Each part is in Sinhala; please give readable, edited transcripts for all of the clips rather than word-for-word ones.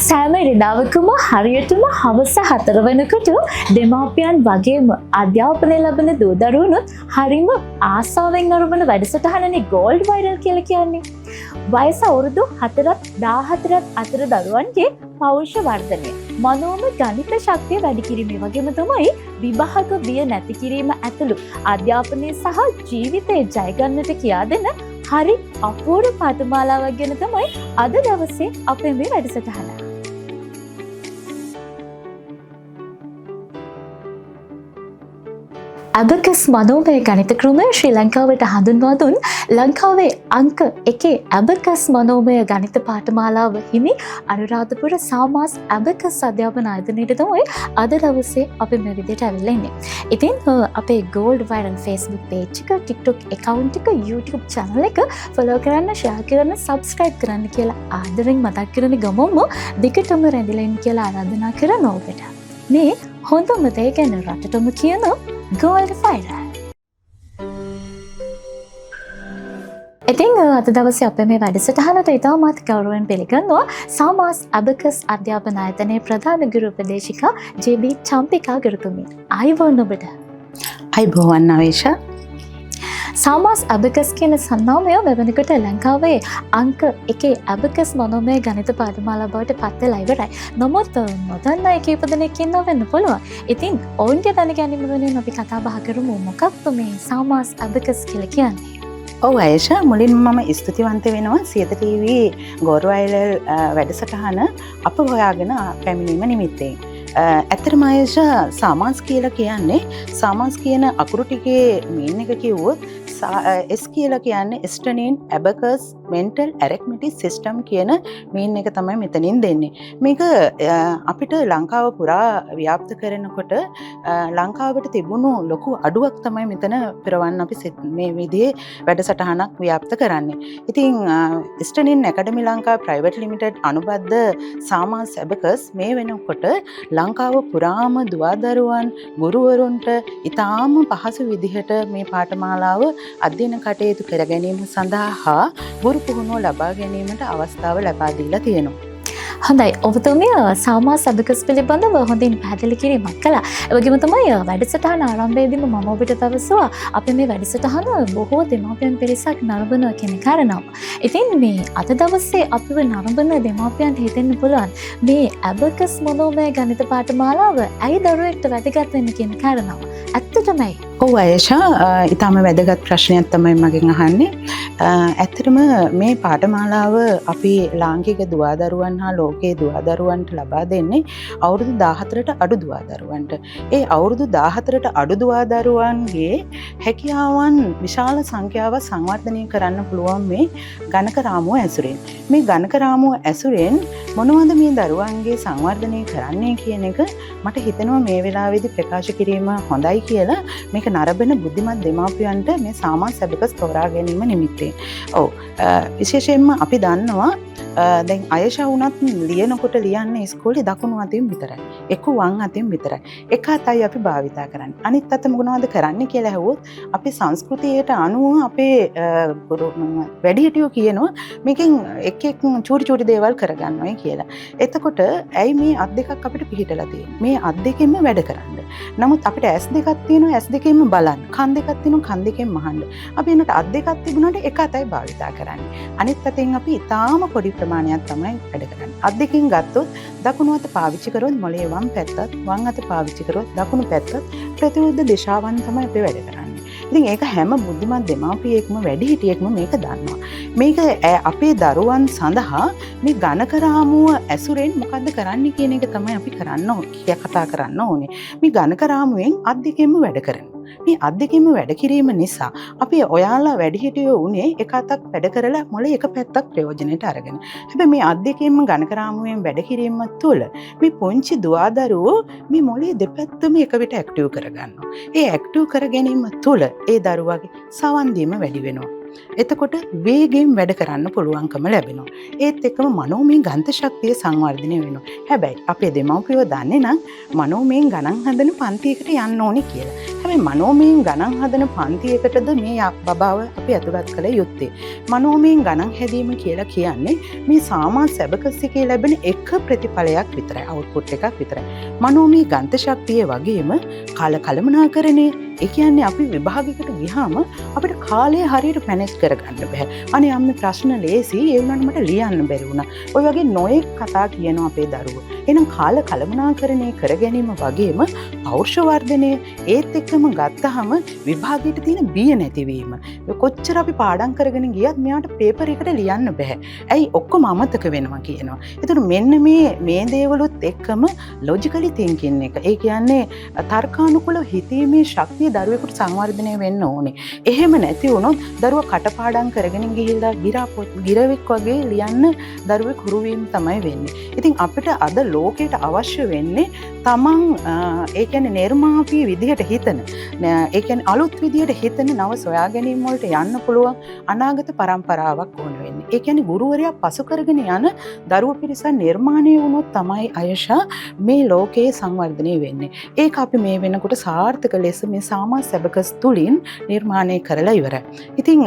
සෑම ඉරිදාවකම හරියටම හවස 4 වෙනකොට දෙමාපියන් වගේම අධ්‍යාපනය ලබන දූ දරුවනුත් හරිම ආසාවෙන් අරඹන වැඩසටහනනේ ගෝල්ඩ් වයිරල් කියලා කියන්නේ. වයස අවුරුදු 4ත් 14ත් අතර දරුවන්ගේ පෞරුෂ වර්ධනය, මනෝමය ගණිත ශක්තිය වැඩි කිරීම වගේම තමයි විභාග බිය නැති කිරීම ඇතුළු අධ්‍යාපනය සහ ජීවිතය ජය ගන්නට කියා දෙන හරි අපූර්ව පාඨමාලාවක් ගැන තමයි අද දවසේ අපේ මේ වැඩසටහන. ඇබකස් මනෝමය ගණිත ක්‍රමය ශ්‍රී ලංකාවට හඳුන්වා දුන් ලංකාවේ අංක 1 ඇබකස් මනෝමය ගණිත පාඨමාලාව හිමි අනුරාධපුර සාමාස් ඇබකස් අධ්‍යාපන ආයතනයට තමයි අද දවසේ අපි මේ විදිහට ඇවිල්ලා ඉන්නේ. ඉතින් අපේ Gold Viral Facebook page එක, TikTok account එක, YouTube channel එක follow කරන්න, share කරන්න, subscribe කරන්න කියලා ආදරෙන් මතක් කරන ගමන්ම දිගටම රැඳිලා ඉන්න කියලා ආරාධනා කරනවා ඔබට. මේ හොඳම දේ ගැන රටටම කියන Gold Viral. ඉතින් අද දවසේ අපේ මේ වැඩසටහනට ඉතාමත් ගෞරවයෙන් පිළිගන්නවා සාමාස් ඇබකස් අධ්‍යාපන ආයතනයේ ප්‍රධාන ගුරු උපදේශිකා ජේ.බී. චම්පිකා ගුරුතුමිය. ආයුබෝවන් ඔබට. ආයුබෝවන් නවේෂා. සාමාස් ඇබකස් කියන සන්නාමය මෙවැනිකට ලංකාවේ අංක 1 ඇබකස් මනෝමය ගණිත පාඨමාලා බවට පත් වෙලා ඉවරයි. නමුත් නොදන්න අය කීප දෙනෙක් ඉන්නවා වෙන්න පුළුවන්. ඉතින් ඔවුන්ගේ දැන ගැනීම වෙනුවෙන් අපි කතා බහ කරමු මොකක්ද මේ සාමාස් ඇබකස් කියලා කියන්නේ. ඔව් ආයෂා, මුලින්ම මම ස්තුතිවන්ත වෙනවා සියත ටීවී ගෝල්ඩ් වයිරල් වැඩසටහන අප හොයාගෙන පැමිණීම නිමිත්තෙන්. ඇත්තටම ආයෂා, සාමාස් කියලා කියන්නේ සාමාස් කියන අකුරු ටිකේ මීන් එක කිව්වොත් S කියලා කියන්නේ ස්ටනින් ඇබකස් මෙන්ටල් ඇරිත්මැටික් සිස්ටම් කියන මීන් එක තමයි මෙතනින් දෙන්නේ. මේක අපිට ලංකාව පුරා ව්‍යාප්ත කරනකොට ලංකාවට තිබුණු ලොකු අඩුවක් තමයි මෙතන පෙරවන්න අපි මේ විදිහේ වැඩසටහනක් ව්‍යාප්ත කරන්නේ. ඉතින් ස්ටනින් ඇකඩමි ලංකා ප්‍රයිවට් ලිමිටඩ් අනුබද්ධ සාමාස් ඇබකස් මේ වෙනකොට ලංකාව පුරාම දුවදරුවන් ගුරුවරුන්ට ඉතාම පහසු විදිහට මේ පාඨමාලාව අධ්‍යයන කටයුතු කර ගැනීම සඳහා ගුරු පුහුණුව ලබා ගැනීමට අවස්ථාව ලබා දීලා තියෙනවා. හොඳයි, ඔබතුමිය සාමාස් ඇබකස් පිළිබඳව හොඳින් පැහැදිලි කිරීමක් කළා. ඒ වගේම තමයි වැඩසටහන ආරම්භයේදීම මම ඔබට පැවසුවා අපි මේ වැඩසටහන බොහෝ දෙමාපියන් පිරිසක් නරඹනවා කියන කාරණාව. ඉතින් මේ අද දවසේ අපිව නරඹන දෙමාපියන්ට හිතෙන්න පුළුවන් මේ ඇබකස් මනෝමය ගණිත පාඨමාලාව ඇයි දරුවෙක්ට වැදගත් වෙන්නේ කියන කාරණාව. ඇත්තටමයි. ඔව් ආයෂා, ඊටම වැදගත් ප්‍රශ්නයක් තමයි මගෙන් අහන්නේ. ඇත්තටම මේ පාඨමාලාව අපි ලාංකික දුවදරුවන් හා ලෝකයේ දුවදරුවන්ට ලබා දෙන්නේ අවුරුදු 14ට අඩු දුවදරුවන්ට. ඒ අවුරුදු 14ට අඩු දුවදරුවන්ගේ හැකියාවන් විශාල සංඛ්‍යාවක් සංවර්ධනය කරන්න පුළුවන් මේ ගණක රාමුව ඇසුරෙන්. මේ ගණක රාමුව ඇසුරෙන් මොනවද මේ දරුවන්ගේ සංවර්ධනය කරන්නේ කියන එක මට හිතෙනවා මේ වෙලාවේදී ප්‍රකාශ කිරීම හොඳයි කියලා. මේක නරඹන බුද්ධිමත් දෙමාපියන්ට මේ සාමාස් ඇබකස් තෝරා ගැනීම නිමිත්තෙන්. ඔව්, විශේෂයෙන්ම අපි දන්නවා දැන් ආයෂා වුණත් ලියනකොට ලියන්නේ ඉස්කෝලේ දකුණු අතින් විතරයි. එක්ක වම් අතින් විතරයි. එක අතයි අපි භාවිතා කරන්නේ. අනිත් අත මොනවද කරන්නේ කියලා ඇහුවොත් අපි සංස්කෘතියට අනුව අපේ වැඩිහිටියෝ කියනවා මේකෙන් එක් චූටි දේවල් කරගන්නවයි කියලා. එතකොට ඇයි මේ අත් දෙකක් අපිට පිහිටලා තියෙන්නේ? මේ අත් දෙකෙන්ම වැඩ කරන්න. නමුත් අපිට ඇස් දෙකක් තියෙනවා, ඇස් දෙකෙන්ම බලන්න. කන් දෙකක් තියෙනවා, කන් දෙකෙන් අහන්න. අපි එනට අත් දෙකක් තිබුණාට එක අතයි භාවිතා කරන්නේ. අනිත් අතෙන් අපි ඊටාම පොඩි ප්‍රමාණයක් තමයි වැඩ කරන්නේ. අත් දෙකෙන් ගත්තොත් දකුණු අත පාවිච්චි කරොත් මොළයේ වම් පැත්තත්, වම් අත පාවිච්චි කරොත් දකුණු පැත්තත් ප්‍රතිවිරුද්ධ දිශාවන් තමයි අපි වැඩ කරන්නේ. ඉතින් ඒක හැම බුද්ධිමත් දෙමාපියෙක්ම වැඩිහිටියෙක්ම මේක දන්නවා. මේක අපේ දරුවන් සඳහා මේ ගණක රාමුව ඇසුරෙන් මොකද්ද කරන්න කියන එක තමයි අපි කතා කරන්න ඕනේ. මේ ගණක රාමුවෙන් අත් දෙකෙන්ම වැඩ කරනවා. මේ අත් දෙකෙන්ම වැඩ කිරීම නිසා අපි ඔයාලා වැඩිහිටියෝ උනේ එක අතක් වැඩ කරලා මොළේ එක පැත්තක් ප්‍රයෝජනෙට අරගෙන. හැබැයි මේ අත් දෙකෙන්ම ගණක රාමුවෙන් වැඩ කිරීම තුළ මේ පුංචි දුවදරුවෝ මේ මොළේ දෙපැත්තම එක විට ඇක්ටිව් කරගන්නවා. ඒ ඇක්ටිව් කර ගැනීම තුළ ඒ දරුවාගේ සවන් දීම වැඩි වෙනවා. එතකොට වේගයෙන් වැඩ කරන්න පුළුවන්කම ලැබෙනවා. ඒත් එක්කම මනෝමය ගණිත ශක්තිය සංවර්ධනය වෙනවා. හැබැයි අපේ දෙමව්පියෝ දන්නේ නම් මනෝමය ගණන් හදන පන්තියකට යන්න ඕනේ කියලා. හැබැයි මනෝමයෙන් ගණන් හදන පන්තියකටද මේ බබාව අපි ඇතුළත් කළ යුත්තේ. මනෝමයෙන් ගණන් හැදීම කියලා කියන්නේ මේ සාමා සැබකස් එකේ ලැබෙන එක ප්‍රතිඵලයක් විතරයි, අවුට්පුට් එකක් විතරයි. මනෝමය ගන්ත ශක්තිය වගේම කාල කළමනාකරණය, ඒ කියන්නේ අපි විභාගයකට ගියාම අපිට කාලය හරියට මැනේජ් කරගන්න බෑ. අනේ අම්මේ ප්‍රශ්න ලේසි, ඒ වුණාට මට ලියන්න බැරි වුණා. ඔය වගේ නොයෙක් කතා කියනවා අපේ දරුවෝ. එහෙනම් කාල කළමනාකරණය කර ගැනීම වගේම පෞරුෂ වර්ධනය ඒත් එක්කම ගත්තහම විභාගයට තියෙන බිය නැතිවීම. කොච්චර අපි පාඩම් කරගෙන ගියත් මෙයාට පේපර් එකට ලියන්න බෑ. ඇයි ඔක්කොම අමතක වෙනවා කියනවා. ඒතර මෙන්න මේ දේවලුත් එක්කම ලොජිකලි තින්කින් එක. ඒ කියන්නේ තර්කානුකූල හිතීමේ ශක්තිය දරුවෙකුට සංවර්ධනය වෙන්න ඕනේ. එහෙම නැති වුණොත් දරුවා කටපාඩම් කරගෙන ගිහිල්ලා ගිරවෙක් වගේ ලියන්න දරුවෙක් හුරු වීම තමයි වෙන්නේ. ඉතින් අපිට අද ලෝකයට අවශ්‍ය වෙන්නේ තමන් ඒ කියන්නේ නිර්මාපී විදිහට හිතන, ඒ කියන්නේ අලුත් විදිහට හිතන නව සොයා ගැනීම වලට යන්න පුළුවන් අනාගත පරම්පරාවක් ඕන වෙන්නේ. ඒ කියන්නේ ගුරුවරයා පසු කරගෙන යන දරුවෝ පිරිසක් නිර්මාණය වුණොත් තමයි අයෂා මේ ලෝකයේ සංවර්ධනය වෙන්නේ. ඒක අපි මේ වෙනකොට සාර්ථක ලෙස මේ සාමා සැබකස් තුලින් නිර්මාණය කරලා ඉවරයි. ඉතින්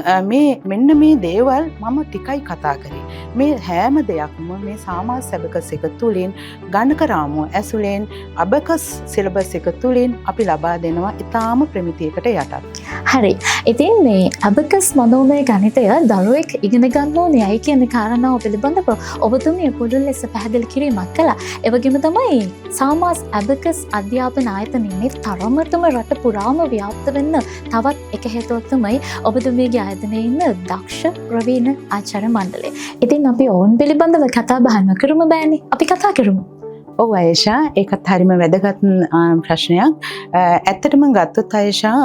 මෙන්න මේ දේවල් මම ටිකයි කතා කරේ. මේ හැම දෙයක්ම මේ සාමා සැබකස් එක තුලින් ගණක රාමුව ඇසුලෙන් අබකස් සිලබස් එක තුලින් අපි ලබා දෙනවා ඉතාම ප්‍රමිතියකට යටත්. හරි. ඉතින් මේ අබකස් මනෝමය ගණිතය දරුවෙක් ඉගෙන ගන්න ඕනේ අයි කියන කාරණාව පිළිබඳව ඔබතුමිය පුළුල් ලෙස පැහැදිලි කිරීමක් කළා. ඒ වගේම තමයි සාමාස් අබකස් අධ්‍යාපන ආයතනයේ තරමටම රට පුරාම ව්‍යාප්ත වෙන්න තවත් එක හේතුවක් තමයි ඔබතුමියගේ ආයතනයේ ඉන්න දක්ෂ ප්‍රවීණ ආචාර්ය මණ්ඩලය. ඉතින් අපි ඕන් පිළිබඳව කතා බහ නොකරමු බෑනේ. අපි කතා කරමු. ඔව් අයෂා, ඒකත් හරිම වැදගත් ප්‍රශ්නයක්. ඇත්තටම ගත්තොත් අයෂා,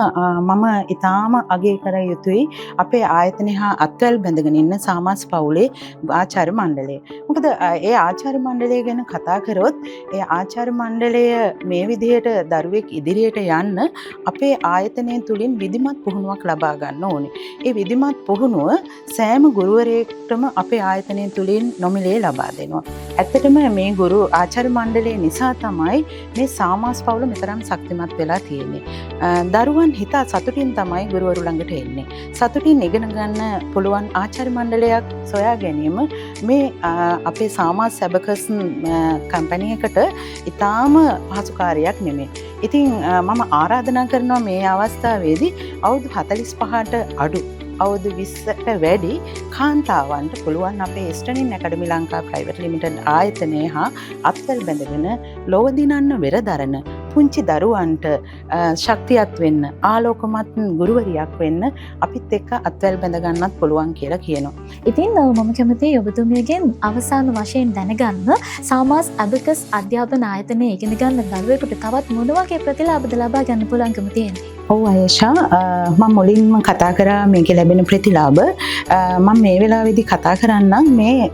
මම ඊටාම අගය කර යුතුයි අපේ ආයතනය හා අත්වැල් බැඳගෙන ඉන්න සාමාස් පවුලේ ආචාර්ය මණ්ඩලය. මොකද ඒ ආචාර්ය මණ්ඩලය ගැන කතා කරොත් ඒ ආචාර්ය මණ්ඩලය මේ විදිහට දරුවෙක් ඉදිරියට යන්න අපේ ආයතනය තුලින් විධිමත් පුහුණුවක් ලබා ගන්න ඕනේ. ඒ විධිමත් පුහුණුව සෑම ගුරුවරයෙකුටම අපේ ආයතනය තුලින් නොමිලේ ලබා දෙනවා. ඇත්තටම මේ ගුරු ආචාර්ය මණ්ඩලය නිසා තමයි මේ සාමාස් පවුල මෙතරම් ශක්තිමත් වෙලා තියෙන්නේ. දරුවන් හිතා සතුටින් තමයි ගුරුවරු ළඟට එන්නේ. සතුටින් ඉගෙන ගන්න පුළුවන් ආචාර්ය මණ්ඩලයක් සොයා ගැනීම මේ අපේ සාමාස් සැබකස් කම්පැනි එකට ඉතාම පහසු කාර්යයක් නෙමෙයි. ඉතින් මම ආරාධනා කරනවා මේ අවස්ථාවේදී අවුරුදු 45ට අඩු අවුරුදු 20ට වැඩි කාන්තාවන්ට පුළුවන් අපේ ස්ටනින් ඇකඩමි ලංකා ප්‍රයිවට් ලිමිටඩ් ආයතනය හා අත්වැල් බැඳගෙන ලොව දිනන්න වෙරදරන පුංචි දරුවන්ට ශක්තියක් වෙන්න, ආලෝකමත් ගුරුවරියක් වෙන්න අපිත් එක්ක අත්වැල් බැඳ ගන්නත් පුළුවන් කියලා කියනවා. ඉතින් මම කැමතියි ඔබතුමියගෙන් අවසාන වශයෙන් දැනගන්න සාමාස් අබකස් අධ්‍යාපන ආයතනයේ ඉගෙන ගන්න දරුවෙකුට තවත් මොන වගේ ප්‍රතිලාභද ලබා ගන්න පුළුවන්කම තියෙන්නේ? ඔව් අයෂා, මම මුලින්ම කතා කරා මේකේ ලැබෙන ප්‍රතිලාභ. මම මේ වෙලාවේදී කතා කරන්නම් මේ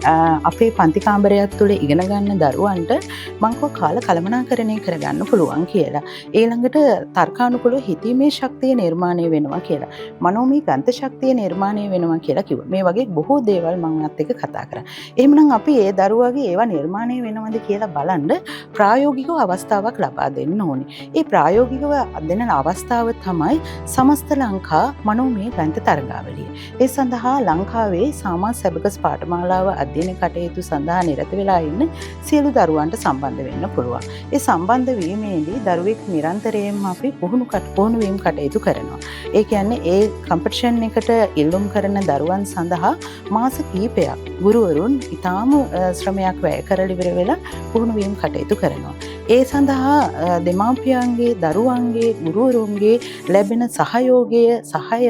අපේ පන්ති කාමරයක් තුළ ඉගෙන ගන්න දරුවන්ට මම කාල කළමනාකරණය කරගන්න පුළුවන් කියලා. ඊළඟට තර්කානුකූලව හිතීමේ ශක්තිය නිර්මාණය වෙනවා කියලා. මනෝමය ගන්ත ශක්තිය නිර්මාණය වෙනවා කියලා කිව්වා. මේ වගේ බොහෝ දේවල් මම අත් එක්ක කතා කරා. එහෙමනම් අපි ඒ දරුවාගේ ඒවා නිර්මාණය වෙනවද කියලා බලන්න ප්‍රායෝගිකව අවස්ථාවක් ලබා දෙන්න ඕනේ. ඒ ප්‍රායෝගිකව දෙන අවස්ථාව තමයි සමස්ත ලංකා මනෝමය ගණිත තරගාවලිය. ඒ සඳහා ලංකාවේ සාමාන්‍ය සැබකස් පාඨමාලාව අධ්‍යයන කටයුතු සඳහා නිරත වෙලා ඉන්න සියලු දරුවන්ට සම්බන්ධ වෙන්න පුළුවන්. ඒ සම්බන්ධ වීමේදී දරුවෙක් නිරන්තරයෙන්ම අපි පුහුණු වීම කටයුතු කරනවා. ඒ කියන්නේ ඒ කම්පිටිෂන් එකට ඉල්ලුම් කරන දරුවන් සඳහා මාස කිහිපයක් ගුරුවරුන් ඉතාම ශ්‍රමයක් වැය කරලා ඉවර වෙලා පුහුණු වීම කටයුතු කරනවා. ඒ සඳහා දෙමාපියන්ගේ, දරුවන්ගේ, ගුරුවරුන්ගේ ලැබෙන සහයෝගය සහය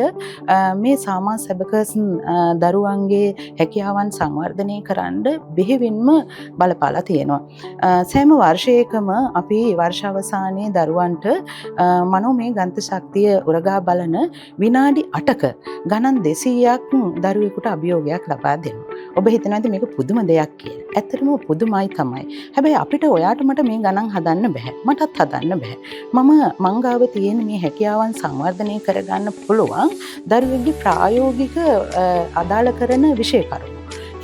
මේ සාමාන්‍ය සැබකස් දරුවන්ගේ හැකියාවන් සංවර්ධනය කරන්න බෙහෙවින්ම බලපාලා තියෙනවා. සෑම වර්ෂයකම අපි වර්ෂාවසානයේ දරුවන්ට මනෝමය ගණිත ශක්තිය උරගා බලන විනාඩි 8ක ගණන් 200ක් දරුවෙකුට අභියෝගයක් ලබා දෙනවා. ඔබ හිතනවාද මේක පුදුම දෙයක් කියලා? ඇත්තටම පුදුමයි තමයි. හැබැයි අපිට ඔයාට මට මේ ගණන් හදන්න බෑ. මටත් හදන්න බෑ. මං ගාව තියෙන මේ හැකියාවන් සංවර්ධනය කරගන්න පුළුවන් දරුවෙක්ගේ ප්‍රායෝගික අදාළ කරන විෂය කරුණු.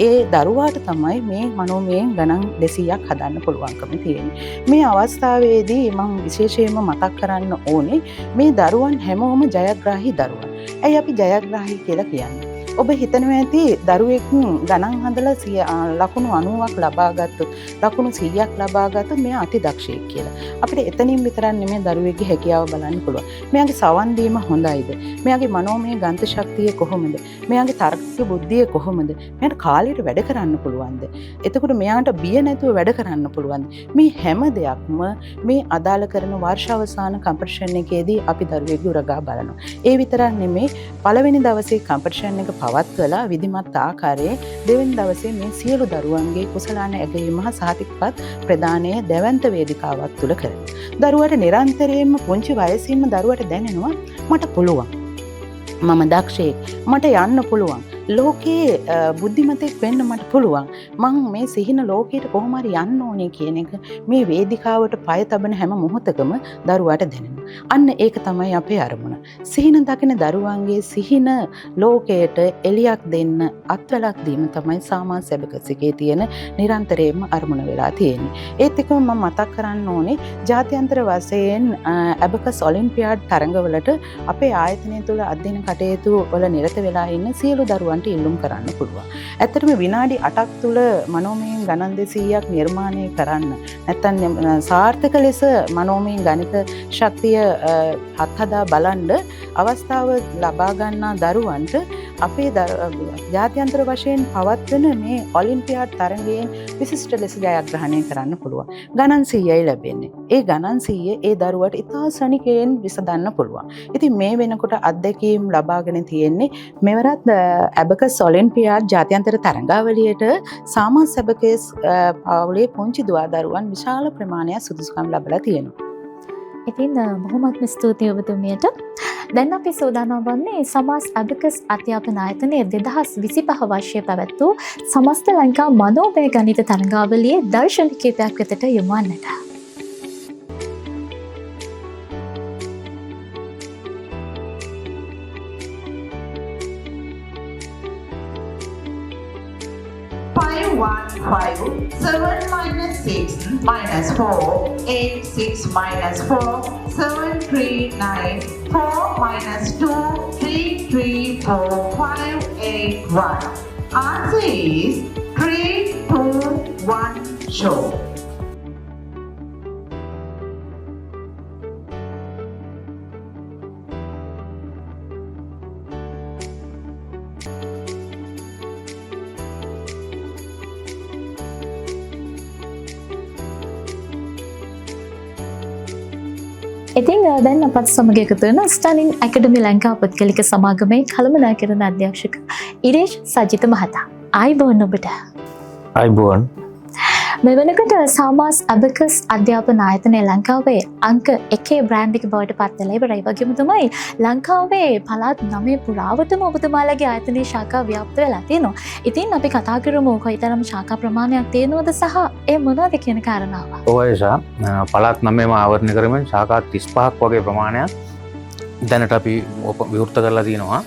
ඒ දරුවාට තමයි මේ මනෝමයෙන් ගණන් 200ක් හදන්න පුළුවන්කම තියෙන්නේ. මේ අවස්ථාවේදී මම විශේෂයෙන්ම මතක් කරන්න ඕනේ මේ දරුවන් හැමෝම ජයග්‍රාහී දරුවන්. ඇයි අපි ජයග්‍රාහී කියලා කියන්නේ? ඔබ හිතනවා ඇති දරුවෙක් ගණන් හදලා ලකුණු 90ක් ලබා ගත්තොත් ලකුණු 100ක් ලබා ගත්තොත් මෙයා අතිදක්ෂයෙක් කියලා. අපිට එතනින් විතරක් නෙමෙයි දරුවෙක්ගේ හැකියාව බලන්න පුළුවන්. මෙයාගේ සවන් දීම හොඳයිද? මෙයාගේ මනෝමය ගන්ත ශක්තිය කොහොමද? මෙයාගේ තර්ක බුද්ධිය කොහොමද? මෙයාට කාලයට වැඩ කරන්න පුළුවන්ද? එතකොට මෙයාට බිය නැතුව වැඩ කරන්න පුළුවන්ද? මේ හැම දෙයක්ම මේ අදාළ කරන වර්ෂාවසාන කම්පිටිෂන් එකේදී අපි දරුවෙක්ගේ උරගා බලනවා. ඒ විතරක් නෙමෙයි පළවෙනි දවසේ කම්පිටිෂන් එක පවත්වලා විධිමත් ආකාරයේ දෙවෙනි දවසේ මේ සියලු දරුවන්ගේ කුසලාන ඇගයීම හා සහතිකපත් ප්‍රදානය දැවැන්ත වේදිකාවක් තුල කරනවා. දරුවට නිරන්තරයෙන්ම පුංචි වයසින්ම දරුවට දැනෙනවා මට පුළුවන්. මම දක්ෂයෙක්. මට යන්න පුළුවන්. ලෝකයේ බුද්ධිමතෙක් වෙන්න මට පුළුවන්. මං මේ සිහින ලෝකයට කොහොම හරි යන්න ඕනේ කියන එක මේ වේදිකාවට පය තබන හැම මොහොතකම දරුවාට දැනෙනවා. අන්න ඒක තමයි අපේ අරමුණ. සිහින දකින දරුවන්ගේ සිහින ලෝකයට එලියක් දෙන්න අත්වලක් දීම තමයි සාමා සැබකසිකේ තියෙන නිරන්තරයෙන්ම අරමුණ වෙලා තියෙන්නේ. ඒත් එක්කම මම මතක් කරන්න ඕනේ ජාත්‍යන්තර වශයෙන් ඇබකස් ඔලිම්පියාඩ් තරඟවලට අපේ ආයතනය තුළ අධ්‍යයන කටයුතු වල නිරත වෙලා ඉන්න සියලු දරුවන් ඉල්ලුම් කරන්න පුළුවන්. ඇත්තටම විනාඩි 8ක් තුල මනෝමයෙන් ගණන් 200ක් නිර්මාණය කරන්න නැත්නම් සාර්ථක ලෙස මනෝමයෙන් ගණිත ශක්තිය අත්හදා බලන්න අවස්ථාව ලබා ගන්නා දරුවන්ට අපේ ජාත්‍යන්තර වශයෙන් පවත්වන මේ ඔලිම්පියාඩ් තරඟයෙන් විශිෂ්ට ලෙස ජයග්‍රහණය කරන්න පුළුවන්. ගණන් 100යි ලැබෙන්නේ. ඒ ගණන් 100 ඒ දරුවට ඉතා සනිකයෙන් විසඳන්න පුළුවන්. ඉතින් මේ වෙනකොට අත්දැකීම් ලබාගෙන තියෙන්නේ මෙවරත් ඇබකස් ඔලිම්පියාඩ් ජාත්‍යන්තර තරඟාවලියට සාමා සැබකස් පවුලේ පුංචි දුවා දරුවන් විශාල ප්‍රමාණයක් සුදුසුකම් ලැබලා තියෙනවා. ඉතින් බොහොමත්ම ස්තුතියි ඔබතුමියට. දැන් අපි සූදානම් වන්නේ සමාස් ඇබකස් අධ්‍යාපන ආයතනයේ 2025 වර්ෂයේ පැවැත් වූ සමස්ත ලංකා මනෝමය ගණිත තරඟාවලියේ දර්ශන කීපයක් වෙතට යොමු වන්නට. Five, 7 minus 6 minus 4, 8, 6 minus 4, 7, 3, 9, 4 minus 2, 3, 3, 4, 5, 8, 1. Answer is 3, 2, 1, show. ඉතින් දැන් අපත් සමග එකතු වෙන ස්ටනින් ඇකඩමි ලංකා පුද්ගලික සමාගමේ කළමනාකරන අධ්‍යක්ෂක ඉරේෂ් සජිත මහතා. ආයුබෝවන් ඔබට. ආයුබෝවන්. මේ වෙනකොට සාමාස් ඇබකස් අධ්‍යාපන ආයතනය ලංකාවේ අංක 1 බ්‍රෑන්ඩ් එක බවට පත් වෙලා ඉවරයි. වගේම තමයි ලංකාවේ පළාත් 9 පුරාවටම ඔබතුමාලගේ ආයතනයේ ශාඛා ව්‍යාප්ත වෙලා තියෙනවා. ඉතින් අපි කතා කරමු කොයිතරම් ශාඛා ප්‍රමාණයක් තියෙනවද සහ ඒ මොනවද කියන කාරණාව. ඔයසා පළාත් 9ම ආවරණය කරමින් ශාඛා 35ක් වගේ ප්‍රමාණයක් දැනට අපි විවෘත කරලා තියෙනවා.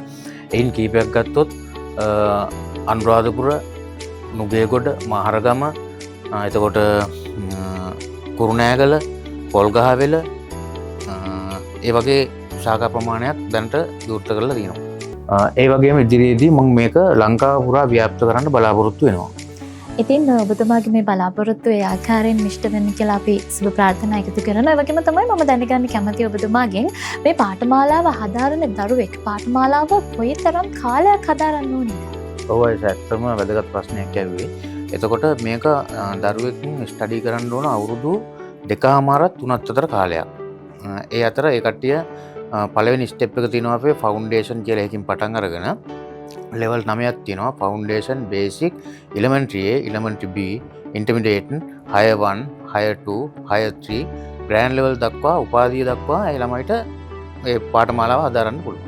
එයින් කීපයක් ගත්තොත් අනුරාධපුර, නුගේගොඩ, මහරගම, එතකොට කුරුණෑගල, පොල්ගහවෙල ඒ වගේ ශාඛා ප්‍රමාණයක් දැනට විවෘත කරලා තියෙනවා. ඒ වගේම ඉදිරියේදී මම මේක ලංකාව පුරා ව්‍යාප්ත කරන්න බලාපොරොත්තු වෙනවා. ඉතින් ඔබතුමාගේ මේ බලාපොරොත්තු ඒ ආකාරයෙන් ඉෂ්ට වෙන්න කියලා අපි සුබ ප්‍රාර්ථනා එකතු කරනවා. ඒ වගේම තමයි මම දැනගන්න කැමතියි ඔබතුමාගෙන් මේ පාඨමාලාව හදාරන දරුවෙක් පාඨමාලාව කොයිතරම් කාලයක් හදාරන්න ඕනේද? ඔව් ඒක ඇත්තම වැදගත් ප්‍රශ්නයක් ඇහුවේ. එතකොට මේක දරුවෙක් ස්ටඩි කරන්න ඕන අවුරුදු 2.5 3ක් අතර කාලයක්. ඒ අතර ඒ කට්ටිය පළවෙනි ස්ටෙප් එක තියෙනවා අපේ ෆවුන්ඩේෂන් කියලා එකකින් පටන් අරගෙන ලෙවල් 9ක් තියෙනවා. Foundation, basic, elementary A, elementary B, intermediate, higher 1, higher 2, higher 3, grand level දක්වා උපාධිය දක්වා ඒ ළමයිට මේ පාඨමාලාව හදාරන්න පුළුවන්.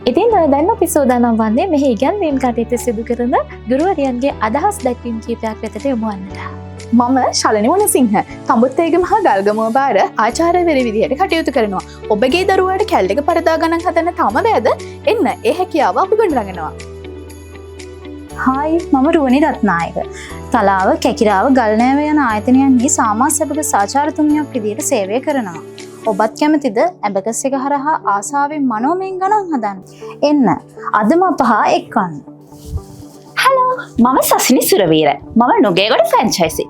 ඉතින් දැන් අපි සූදානම් වන්නේ මෙහි ඉගැන්වීම් කටයුතු සිදු කරන ගුරුවරියන්ගේ අදහස් දැක්වීම් කීපයක් වෙතට යොමු වන්නට. මම ශලනි වනසිංහ තඹුත්තේගම හා ගල්ගමුව බාර ආචාර්යවරි විදිහට කටයුතු කරනවා. ඔබගේ දරුවාට කැල්ලක පරදා ගණන් හදන්න තම බෑද? එන්න ඒ හැකියාව අපි ගොඩනගනවා. හායි මම රුවනි රත්නායක. තලාව කැකිරාව ගල්නෑව යන ආයතනයන්හි සාමා සැබක සාචාරතුමියක් විදියට සේවය කරනවා. ඔබත් කැමතිද ඇබකස් එක හරහා ආසාාවෙන් මනෝමයෙන් ගණන් හදන්න. එන්න අදම අපහා එක්වන්න. හලෝ මම සසිනි සුරවීර මම නොගේගොඩ ෆ්‍රැන්චයිසි.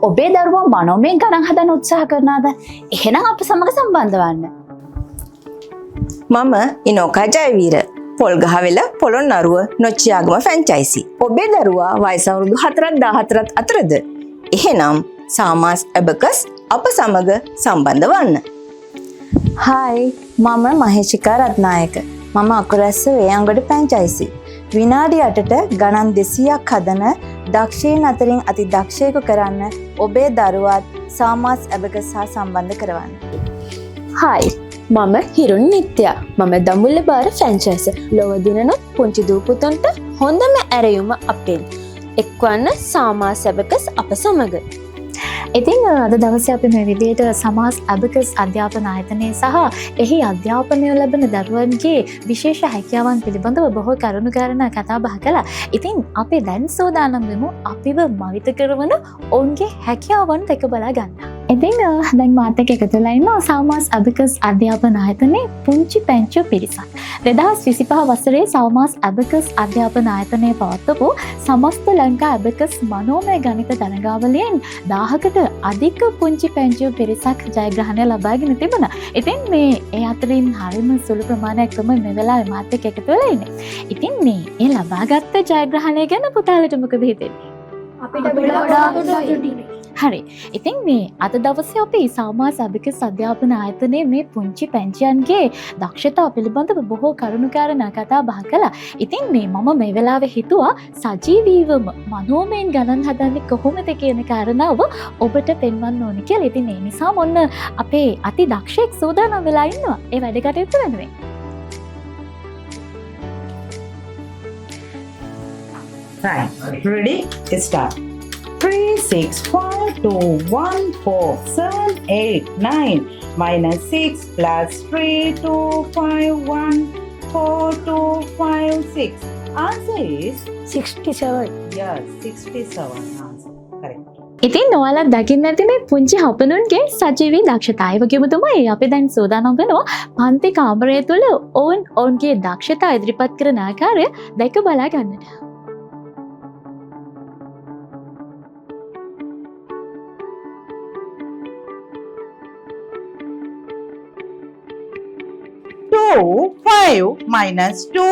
ඔබේ දරුවා මනෝමයෙන් ගණන් හදන්න උත්සාහ කරනාද? එහෙනම් අප සමග සම්බන්ධ වන්න. මම ඉනෝකා ජයවීර පොල්ගහවෙල පොළොන්නරුව නොච්චියාගම ෆ්‍රැන්චයිසි. ඔබේ දරුවා වයස අවුරුදු 4-14 අතරද? එහෙනම් සාමාස් ඇබකස් අප සමග සම්බන්ධ වන්න. හායි මම මහේෂිකා රත්නායක. මම අකුරැස්ස වේයන්ගොඩ ෆ්‍රැන්චයිසි. විනාඩි 8ට ගණන් 200ක් හදන දක්ෂයින් අතරින් අති දක්ෂයෙකු කරන්න ඔබේ දරුවාත් සාමාස් ඇබකස් හා සම්බන්ධ කරවන්න. හායි මම හිරුන් නිත්‍යයා. මම දමුල්ල බාර ෆ්‍රැන්චයිස ලොව දිනනොත් පුංචි දූපුතන්ට හොඳම ඇරයුම අපෙන්. එක්වන්න සාමා සැබකස් අප සමග. ඉතින් අද දවසේ අපි මේ විදිහට සමාස් ඇබකස් අධ්‍යාපන ආයතනය සහ එහි අධ්‍යාපනය ලැබෙන දරුවන්ගේ විශේෂ හැකියාවන් පිළිබඳව බොහෝ කරුණු කාරණා කතා බහ කළා. ඉතින් අපි දැන් සූදානම් වෙමු අපිව මවිත කරවන ඔවුන්ගේ හැකියාවන් දෙක බලා ගන්න. ඉතින් දැන් මාත් එක්ක එකතු වෙලා ඉන්නවා සමාස් ඇබකස් අධ්‍යාපන ආයතනයේ පුංචි පැංචු පිරිසක්. 2025 වසරේ සමාස් ඇබකස් අධ්‍යාපන ආයතනයේ පවත්වපු සමස්ත ලංකා ඇබකස් මනෝමය ගණිත තරඟාවලියෙන් 1000කට අධික පුංචි පැංචු පිරිසක් ජයග්‍රහණය ලබාගෙන තිබුණා. ඉතින් මේ ඒ අතරින් හරිම සුළු ප්‍රමාණයක් තමයි මේ වෙලාවේ මාත් එක්ක එකතු වෙලා ඉන්නේ. ඉතින් මේ ඒ ලබාගත් ජයග්‍රහණය ගැන පුතාලට මොකද හිතෙන්නේ? අපිට ගොඩාක් හරි. ඉතින් මේ අද දවසේ අපි සාමාස් ඇබකස් අධ්‍යාපන ආයතනයේ මේ පුංචි පැංචියන්ගේ දක්ෂතා පිළිබඳව බොහෝ කරුණු කාරණා කතා බහ කළා. ඉතින් මේ මම මේ වෙලාවේ හිතුවා සජීවීවම මනෝමයෙන් ගණන් හදන්නේ කොහොමද කියන කාරණාව ඔබට පෙන්වන්න ඕනි කියලා. ඉතින් ඒ නිසා මොන්න අපේ අති දක්ෂයෙක් සූදානම් වෙලා ඉන්නවා ඒ වැඩ කටයුතු වෙනුවෙන්. Right. Ready? Start. 3, 6, 5, 2, 1, 4, 7, 8, 9. Minus 6 plus 3, 2, 5, 1, 4, 2, 5, 6. Answer is 67. yes, 67 answer. Correct. ඉතින් ඔයාලා දකින්න ඇති මේ පුංචි හපනුන්ගේ සජීවී දක්ෂතාවය වගේම තමයි අපි දැන් සූදානම් වෙනවා පන්ති කාමරය තුළ ඔවුන්ගේ දක්ෂතා ඉදිරිපත් කරන ආකාරය දැක බලා ගන්නට. Two, 5 minus 2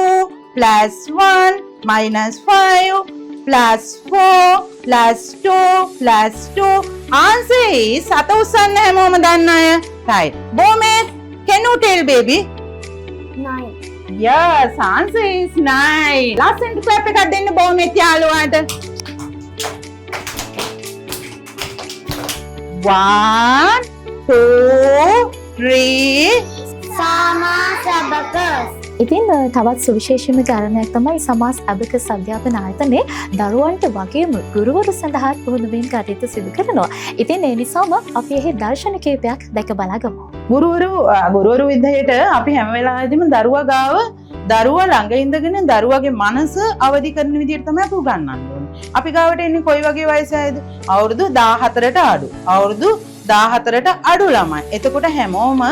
plus 1 minus 5 plus 4 plus 2 plus 2. Answer is අත උස්සන්න හැමෝම දන්න අය. Right. Bomet, can you tell baby? 9. Yes, answer is 9. ලස්සනට clap එකක් දෙන්න Bomet යාළුවාට. 1, 2, 3. ඉතින් තවත් සුවිශේෂම කාරණයක් තමයි සමාස් ඇබකස් අධ්‍යාපන ආයතනයේ දරුවන්ට වගේම ගුරුවරු සඳහා පුහුණුවීම් කටයුතු සිදු කරනවා. ඉතින් ඒ නිසාම අපි එහි දර්ශන කීපයක් දැක බලා ගමු. ගුරුවරු විදිහට අපි හැම වෙලාවෙදිම දරුවා ගාව දරුවා ළඟ ඉඳගෙන දරුවාගේ මනස අවදි කරන විදිහට තමයි අපි උගන්වන්න ඕනේ. අපි ගාවට එන්නේ කොයි වගේ වයසයිද? අවුරුදු 14ට අඩු. අවුරුදු 14ට අඩු ළමයි. එතකොට හැමෝම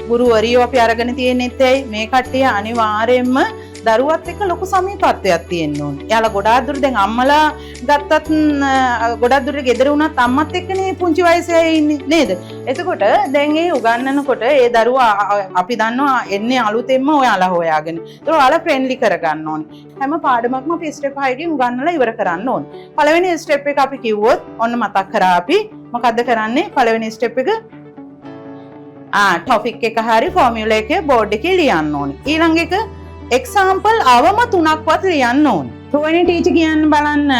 ගුරුවරියෝ අපි අරගෙන තියෙනෙත් ඇයි මේ කට්ටිය අනිවාර්යයෙන්ම දරුවත් එක්ක ලොකු සමීපත්වයක් තියෙන්න ඕනේ. එයාලා ගොඩාක් දුර දැන් අම්මලා ගත්තත් ගොඩාක් දුර ගෙදර වුණත් අම්මත් එක්කනේ පුංචි වයසේ ඉන්නේ නේද? එතකොට දැන් ඒ උගන්වනකොට ඒ දරුවා අපි දන්නවා එන්නේ අලුතෙන්ම ඔයාලා හොයාගෙන. ඒක ඔයාලා ෆ්‍රෙන්ඩ්ලි කරගන්න ඕනේ. හැම පාඩමක්ම අපි ස්ටෙප් 5කින් උගන්වලා ඉවර කරන්න ඕනේ. පළවෙනි ස්ටෙප් එක අපි කිව්වොත් ඔන්න මතක් කරා අපි මොකද්ද කරන්නේ? පළවෙනි ස්ටෙප් එක ටොපික් එක හරි ෆෝමියුලා එකේ බෝඩ් එකේ ලියන්න ඕනේ. ඊළඟ එක එක්සාම්පල් අවම 3ක්වත් ලියන්න ඕනේ. රුවනි ටීචර් කියන්න බලන්න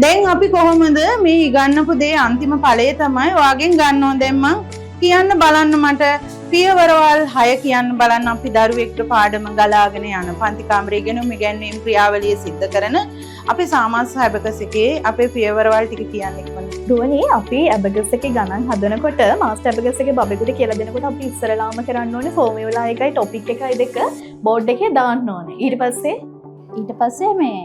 දැන් අපි කොහොමද මේ ඉගන්නපු දේ අන්තිම ඵලය තමයි ඔයාගෙන් ගන්න ඕන. දැන් මං කියන්න බලන්න මට පියවරවල් 6 කියන්න බලන්න අපි දරුවෙක්ට පාඩම ගලාගෙන යන පන්ති කාමරේ ගෙනුම් ඉගැන්වීම් ක්‍රියාවලිය සිද්ධ කරන අපි සාමාන්‍ය ඇබකස් එකේ අපේ පියවරවල් ටික කියන්න ඉක්මනට. රුවනි අපි ඇබකස් එකේ ගණන් හදනකොට මාස්ටර් ඇබකස් එකේ බබෙකුට කියලා දෙනකොට අපි ඉස්සරලාම කරන්න ඕනේ ෆෝමියුලා එකයි ටොපික් එකයි දෙක බෝඩ් එකේ දාන්න ඕනේ. ඊට පස්සේ මේ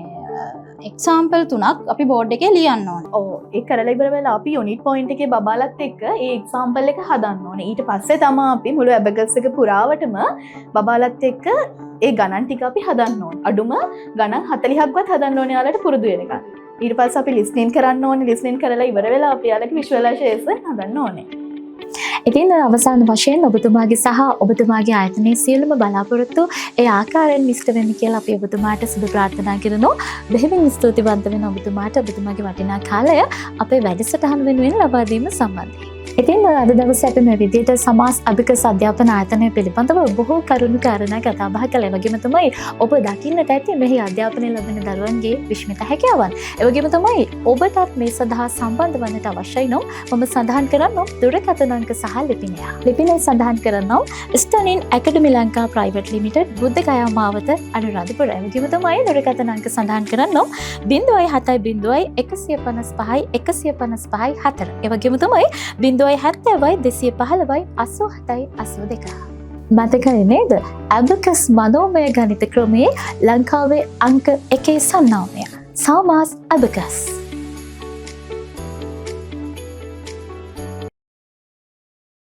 එක්සාම්පල් 3ක් අපි බෝඩ් එකේ ලියන්න ඕන. ඕ ඒ කරලා ඉවර වෙලා අපි යුනිට් පොයින්ට් එකේ බබාලත් එක්ක ඒ එක්සාම්පල් එක හදන්න ඕනේ. ඊට පස්සේ තමයි අපි මුළු ඇබකස් එක පුරාවටම බබාලත් එක්ක ඒ ගණන් ටික අපි හදන්න ඕනේ. අඩුම ගණන් 40ක්වත් හදන්න ඕනේ යාලට පුරුදු වෙනකන්. ඊට පස්සේ අපි ලිස්නින් කරන්න ඕනේ. ලිස්නින් කරලා ඉවර වෙලා අපි යාලගේ විෂුවලයිසේෂන් හදන්න ඕනේ. ඉතින් අවසාන වශයෙන් ඔබතුමාගේ සහ ඔබතුමාගේ ආයතනයේ සියලුම බලාපොරොත්තු ඒ ආකාරයෙන් ඉෂ්ට වෙන්න කියලා අපි ඔබතුමාට සුබ ප්‍රාර්ථනා කරනවා. බෙහෙවින් ස්තුතිවන්ත වෙන ඔබතුමාට ඔබතුමාගේ වටිනා කාලය අපේ වැඩසටහන වෙනුවෙන් ලබා දීම සම්බන්ධයෙන්. ඉතින් අද දවසේ අපි මේ විදිහට සමාස් අභිකස් අධ්‍යාපන ආයතනය පිළිබඳව බොහෝ කරුණු කාරණා කතා බහ කළා. ඒ වගේම තමයි ඔබ දකින්නට ඇති මෙහි අධ්‍යාපනය ලබන දරුවන්ගේ විශ්මිත හැකියාවන්. ඒ වගේම තමයි ඔබටත් මේ සඳහා සම්බන්ධ වන්නට අවශ්‍යයි නම් මම සඳහන් කරන්නම් දුරකථන අංක සහ ලිපිනය. ලිපිනය සඳහන් කරන්නම් ස්ටර්නින් ඇකඩමි ලංකා ප්‍රයිවට් ලිමිටඩ් බුද්ධගයා මාවත අනුරාධපුර. ඒ වගේම තමයි දුරකථන අංක සඳහන් කරන්නම් 0.7.155.155.4. ඒ වගේම තමයි 0.70.215.87.82. මතකයි නේද? ඇබකස් මනෝමය ගණිත ක්‍රමයේ ලංකාවේ අංක 1 සන්නාමය සාමාස් ඇබකස්.